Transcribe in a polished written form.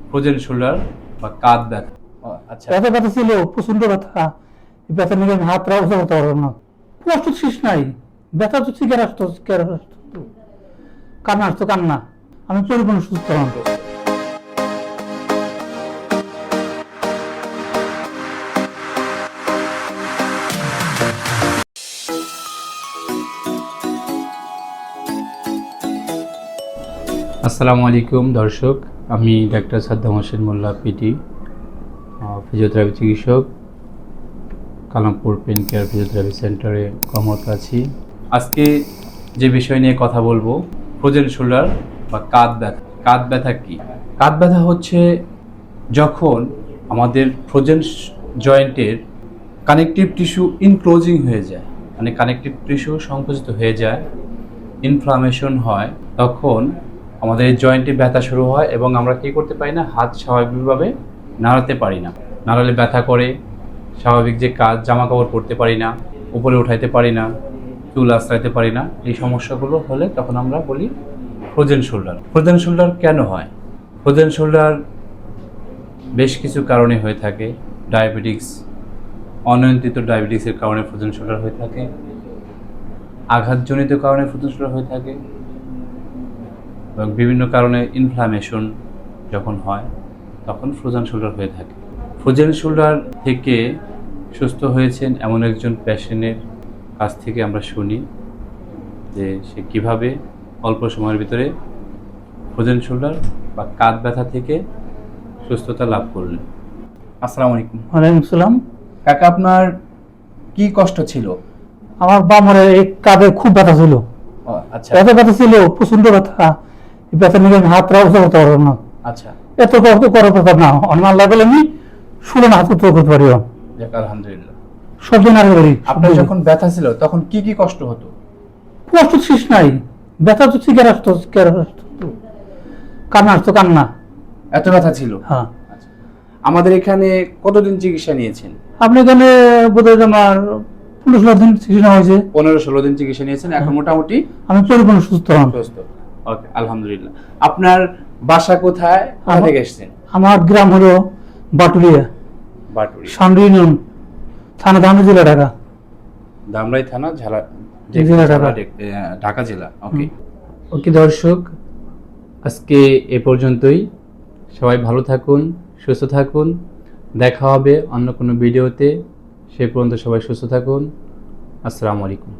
Frozen shoulder বা কাঁধ ব্যথা। আচ্ছা, ব্যথা ব্যথা ছিল, প্রচন্ড ব্যথা। এই ব্যথা নিয়ে আমি হাত রাখতে করতে পারবো না। কষ্ট শেষ নাই, ব্যথা তো শিকার আসতো, কান্না আসতো কান্না। আমি পরিপূর্ণ সুস্থ হলাম। আসসালামু আলাইকুম দর্শক, আমি ডাক্তার সাদ্দাম হোসেন মোল্লা, পিটি, ফিজিওথেরাপি চিকিৎসক, কালামপুর পেন কেয়ার ফিজিওথেরাপি সেন্টারে কর্মরত আছি। আজকে যে বিষয় নিয়ে কথা বলবো, ফ্রোজেন শোল্ডার বা কাঁধ ব্যথা। কাঁধ ব্যথা কি? কাঁধ ব্যথা হচ্ছে যখন আমাদের ফ্রোজেন জয়েন্টের কানেকটিভ টিস্যু ইনক্লোজিং হয়ে যায়, মানে কানেকটিভ টিস্যু সংকুচিত হয়ে যায়, ইনফ্লামেশন হয়, তখন আমাদের এই জয়েন্টে ব্যথা শুরু হয় এবং আমরা কী করতে পারি না, হাত স্বাভাবিকভাবে নাড়াতে পারি না। নাড়ালে ব্যথা করে, স্বাভাবিক যে কাজ, জামা কাপড় পরতে পারি না, উপরে উঠাইতে পারি না, চুল আঁচড়াইতে পারি না। এই সমস্যাগুলো হলে তখন আমরা বলি ফ্রোজেন শোল্ডার। ফ্রোজেন শোল্ডার কেন হয়? ফ্রোজেন শোল্ডার বেশ কিছু কারণে হয়ে থাকে। ডায়াবেটিক্স, অনিয়ন্ত্রিত ডায়াবেটিক্সের কারণে ফ্রোজেন শোল্ডার হয়ে থাকে, আঘাতজনিত কারণে ফ্রোজেন শোল্ডার হয়ে থাকে, এবং বিভিন্ন কারণে ইনফ্লামেশন যখন হয় তখন ফ্রোজেন শোল্ডার হয়ে থাকে। ফ্রোজেন শোল্ডার থেকে সুস্থ হয়েছেন এমন একজন পেশেন্টের কাছ থেকে আমরা শুনি যে সে কিভাবে অল্প সময়ের ভিতরে ফ্রোজেন শোল্ডার বা কাঁধ ব্যথা থেকে সুস্থতা লাভ করলেন। আসসালামু আলাইকুম। ওয়ালাইকুম সালাম। কাকা, আপনার কি কষ্ট ছিল? আমার বামরে এই কাঁধে খুব ব্যথা ছিল। আচ্ছা ব্যথা ব্যথা ছিল, প্রচন্ড ব্যথা। এই ব্যথা নিয়ে আমি হাত রাখতে করতে পারবো না। আচ্ছা, এত কষ্ট করার কথা না, অনেক লাগলে আমি শুলে না হাত করতে পারি। যাক আলহামদুলিল্লাহ। সব দিন আগে পারি। আপনার যখন ব্যথা ছিল তখন কি কি কষ্ট হতো? কষ্ট শেষ নাই, ব্যথা তো শিকার আসতো, কান্না আসতো কান্না। এত ব্যথা ছিল? হ্যাঁ। আচ্ছা, আমাদের এখানে কতদিন চিকিৎসা নিয়েছেন? আপনি এখানে বোধহয় আমার 15-16 দিন চিকিৎসা হয়েছে। 15-16 দিন চিকিৎসা নিয়েছেন, এখন মোটামুটি আমি পরিপূর্ণ সুস্থ হলাম। সুস্থ। ওকে, আলহামদুলিল্লাহ। আপনার বাসা কোথায়, কোথা থেকে এসেছেন? আমার গ্রাম হলো বাটুলিয়া, বাটুরি, সান্ডু ইউনিয়ন, থানা ধামরাই জেলা, ঢাকা। ধামরাই থানা, জেলা ঢাকা। ঢাকা জেলা। ওকে। ওকে দর্শক, আজকে এ পর্যন্তই। সবাই ভালো থাকুন, সুস্থ থাকুন। দেখা হবে অন্য কোনো ভিডিওতে। সে পর্যন্ত সবাই সুস্থ থাকুন। আসসালামু আলাইকুম।